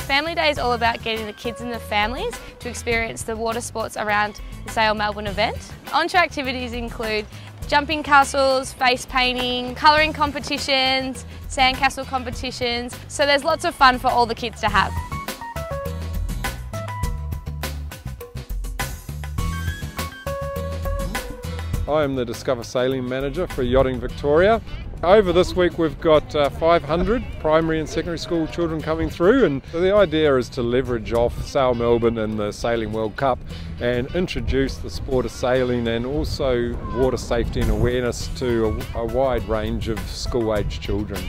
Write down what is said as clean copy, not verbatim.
Family Day is all about getting the kids and the families to experience the water sports around the Sail Melbourne event. On-show activities include jumping castles, face painting, colouring competitions, sandcastle competitions, so there's lots of fun for all the kids to have. I am the Discover Sailing Manager for Yachting Victoria. Over this week we've got 500 primary and secondary school children coming through, and the idea is to leverage off Sail Melbourne and the Sailing World Cup and introduce the sport of sailing and also water safety and awareness to a wide range of school-age children.